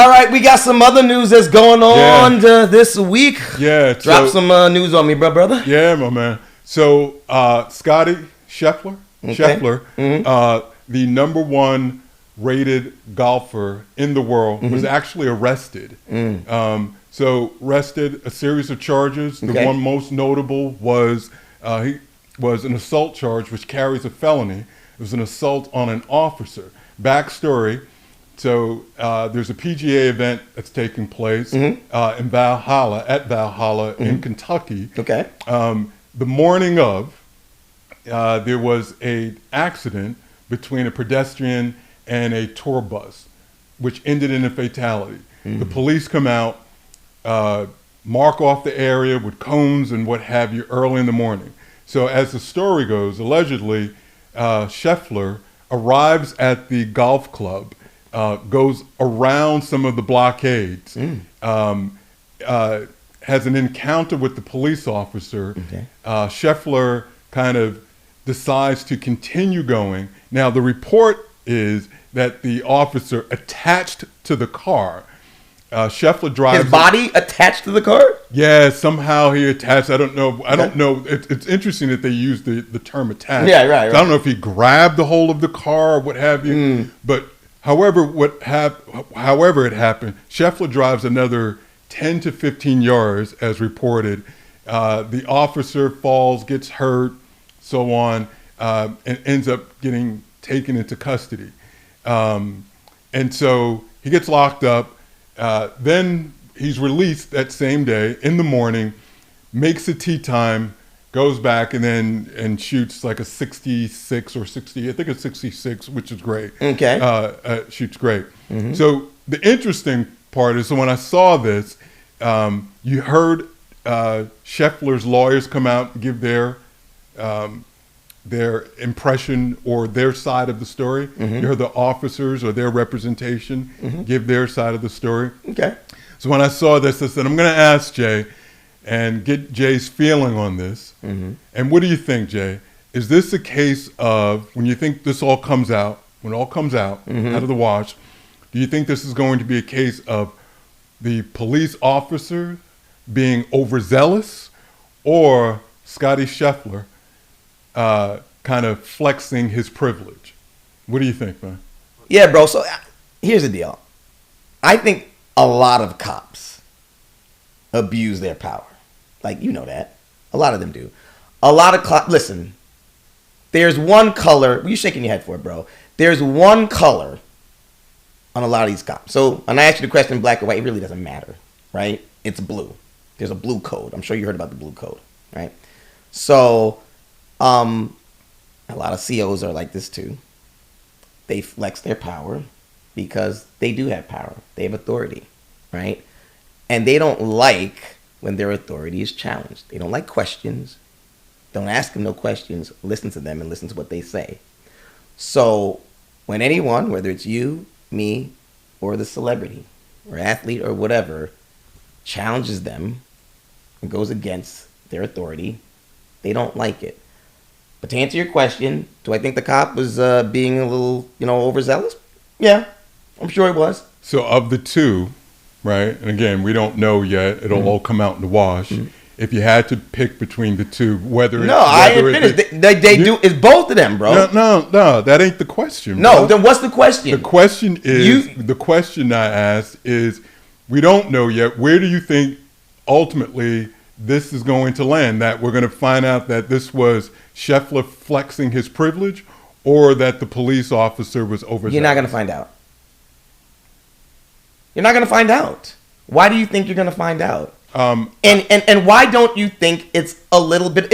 All right, we got some other news that's going on this week. Yeah. Drop some news on me, brother. Yeah, my man. So, Scottie Scheffler, the number one rated golfer in the world, was actually arrested. So, arrested, a series of charges. The one most notable was he was an assault charge, which carries a felony. It was an assault on an officer. Backstory. So there's a PGA event that's taking place in Valhalla in Kentucky. Okay. The morning of, there was an accident between a pedestrian and a tour bus, which ended in a fatality. The police come out, mark off the area with cones and what have you early in the morning. So as the story goes, allegedly, Scheffler arrives at the golf club, goes around some of the blockades, has an encounter with the police officer. Scheffler kind of decides to continue going. Now, the report is that the officer attached to the car. Scheffler drives. His body attached to the car? Yeah, somehow he attached. I don't know. I don't know. It's interesting that they use the term attached. Yeah, right. I don't know if he grabbed the whole of the car or what have you. But however it happened, Scheffler drives another 10 to 15 yards, as reported. The officer falls, gets hurt, so on, and ends up getting taken into custody. And so he gets locked up. Then he's released that same day in the morning, makes a tee time, goes back and shoots like a 66 or 60. I think it's 66, which is great. Okay. Shoots great. So the interesting part is, so when I saw this, you heard Scheffler's lawyers come out and give their impression or their side of the story. You heard the officers or their representation give their side of the story. Okay. So when I saw this, I said, I'm going to ask Jay and get Jay's feeling on this. And what do you think, Jay? Is this a case of, when you think this all comes out, when it all comes out of the wash, do you think this is going to be a case of the police officer being overzealous, or Scottie Scheffler kind of flexing his privilege? What do you think, man? Yeah, bro. So here's the deal. I think a lot of cops abuse their power. Like, you know that. A lot of them do. A lot of cops, listen, there's one color. What are you shaking your head for, bro? There's one color on a lot of these cops. So when I ask you the question black or white, it really doesn't matter, right? It's blue. There's a blue code. I'm sure you heard about the blue code, right? So a lot of COs are like this too. They flex their power because they do have power. They have authority, right? And they don't like when their authority is challenged. They don't like questions. Don't ask them no questions. Listen to them and listen to what they say. So when anyone, whether it's you, me, or the celebrity or athlete or whatever, challenges them and goes against their authority, they don't like it. But to answer your question, do I think the cop was being a little, overzealous? Yeah, I'm sure it was. So of the two, right, and again, we don't know yet. It'll all come out in the wash. If you had to pick between the two, I ain't finished. They do. It's both of them, bro. No, that ain't the question. No, then what's the question? The question is, the question I asked is, we don't know yet. Where do you think ultimately this is going to land? That we're going to find out that this was Scheffler flexing his privilege, or that the police officer was overzealous? You're not going to find out. You're not going to find out. Why do you think you're going to find out? And why don't you think it's a little bit?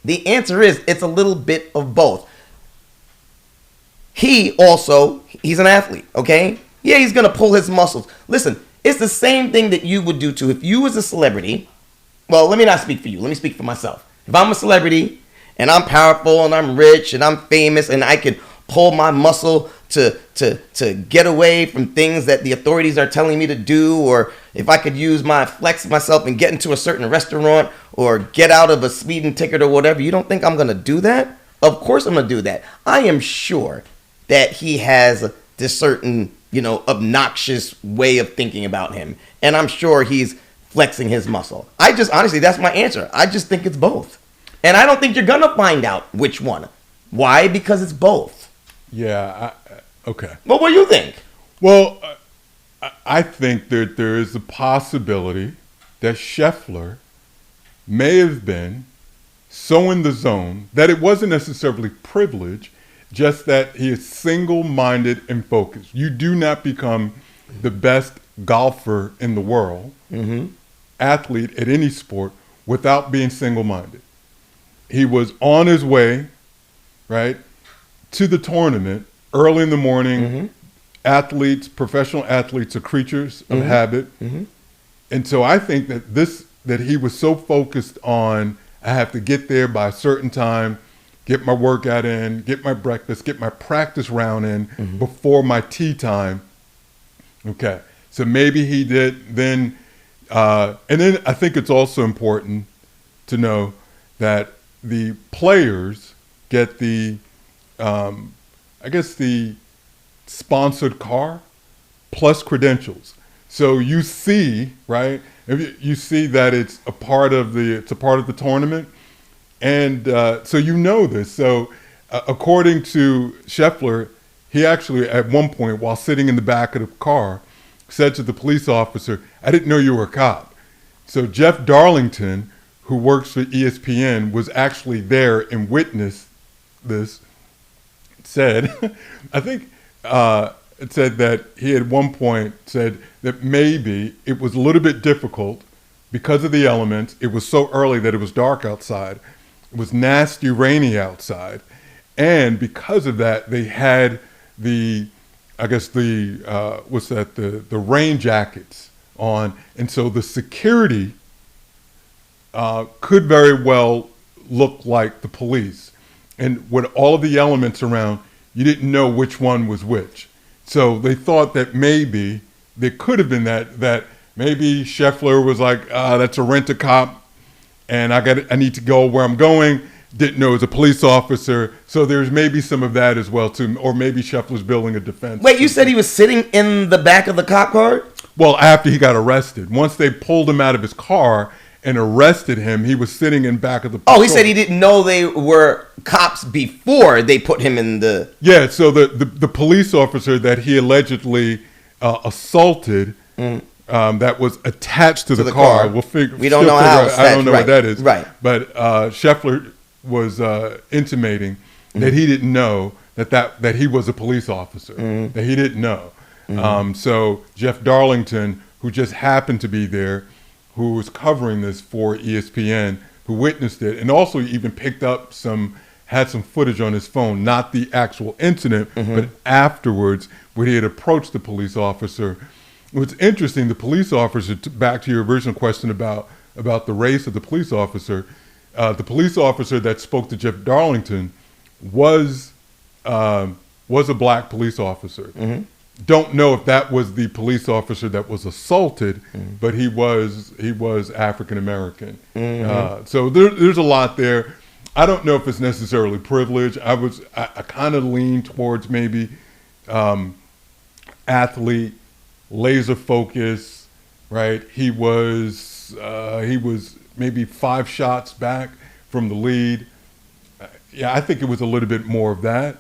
The answer is it's a little bit of both. He's an athlete, okay? Yeah, he's going to pull his muscles. Listen, it's the same thing that you would do too. If you was a celebrity, well, let me not speak for you. Let me speak for myself. If I'm a celebrity and I'm powerful and I'm rich and I'm famous and I can pull my muscle to get away from things that the authorities are telling me to do, or if I could flex myself and get into a certain restaurant or get out of a speeding ticket or whatever, you don't think I'm going to do that? Of course I'm going to do that. I am sure that he has this certain obnoxious way of thinking about him. And I'm sure he's flexing his muscle. Honestly, that's my answer. I just think it's both. And I don't think you're going to find out which one. Why? Because it's both. Yeah. Okay. Well, what do you think? Well, I think that there is a possibility that Scheffler may have been so in the zone that it wasn't necessarily privilege, just that he is single-minded and focused. You do not become the best golfer in the world, athlete at any sport, without being single-minded. He was on his way, right, to the tournament early in the morning. Professional athletes are creatures of habit. And so I think that he was so focused on, I have to get there by a certain time, get my workout in, get my breakfast, get my practice round in before my tee time. Okay. So maybe he did then. And then I think it's also important to know that the players get the sponsored car plus credentials. So you see, right? You see that it's a part of the tournament, and so you know this. So according to Scheffler, he actually at one point, while sitting in the back of the car, said to the police officer, "I didn't know you were a cop." So Jeff Darlington, who works for ESPN, was actually there and witnessed this. Said, I think. It said that he at one point said that maybe it was a little bit difficult because of the elements. It was so early that it was dark outside. It was nasty, rainy outside. And because of that, they had the rain jackets on. And so the security could very well look like the police. And with all of the elements around, you didn't know which one was which. So they thought that maybe there could have been that maybe Scheffler was like, that's a rent-a-cop, and I need to go where I'm going. Didn't know it was a police officer. So there's maybe some of that as well, too. Or maybe Scheffler's building a defense. Wait, you said he was sitting in the back of the cop car? Well, after he got arrested. Once they pulled him out of his car and arrested him, he was sitting in back of the patrol. Oh, he said he didn't know they were cops before they put him in the... Yeah, so the police officer that he allegedly assaulted that was attached to the car. We don't know how it's attached. I don't know what that is. Right. But Scheffler was intimating that he didn't know that he was a police officer, that he didn't know. So Jeff Darlington, who just happened to be there, who was covering this for ESPN, who witnessed it, and also even had some footage on his phone, not the actual incident, but afterwards, when he had approached the police officer. What's interesting, the police officer, back to your original question about the race of the police officer that spoke to Jeff Darlington was a black police officer. Don't know if that was the police officer that was assaulted, but he was African American. So there's a lot there. I don't know if it's necessarily privilege. I kind of lean towards maybe athlete, laser focus, right? He was maybe 5 shots back from the lead. Yeah, I think it was a little bit more of that,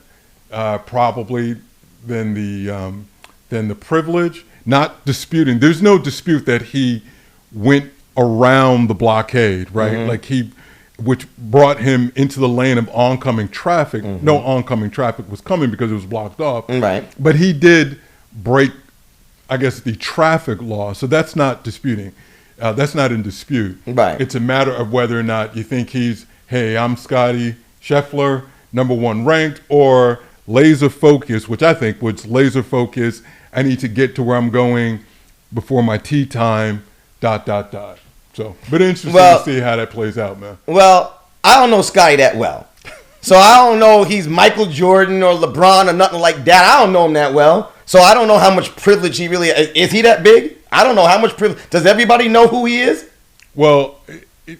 probably than the privilege. Not disputing. There's no dispute that he went around the blockade, right? Which brought him into the lane of oncoming traffic. No oncoming traffic was coming because it was blocked off. Right. But he did break, I guess, the traffic law. So that's not disputing. That's not in dispute. Right. It's a matter of whether or not you think he's, hey, I'm Scottie Scheffler, #1 ranked, or laser focus, which I think was laser focus. I need to get to where I'm going before my tee time, ... So, but interesting to see how that plays out, man. Well, I don't know Scottie that well. So I don't know he's Michael Jordan or LeBron or nothing like that. I don't know him that well. So I don't know how much privilege he really is. He that big? I don't know how much privilege. Does everybody know who he is? Well, I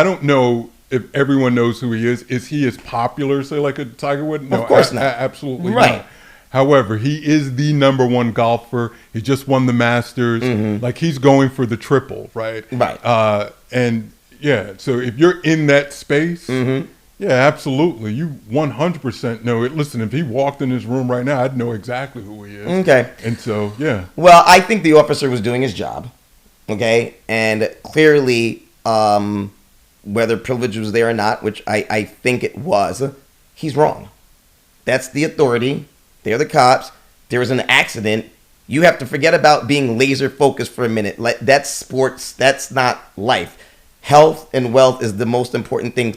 don't know if everyone knows who he is. Is he as popular, say, like a Tiger Woods? No, of course not. Absolutely right. not. However, he is the number one golfer. He just won the Masters. Like, he's going for the triple, right? Right. And yeah, so if you're in that space, yeah, absolutely. You 100% know it. Listen, if he walked in this room right now, I'd know exactly who he is. Okay. And so, yeah. Well, I think the officer was doing his job. Okay. And clearly, whether privilege was there or not, which I think it was, he's wrong. That's the authority. They're the cops. There was an accident. You have to forget about being laser focused for a minute. That's sports. That's not life. Health and wealth is the most important thing.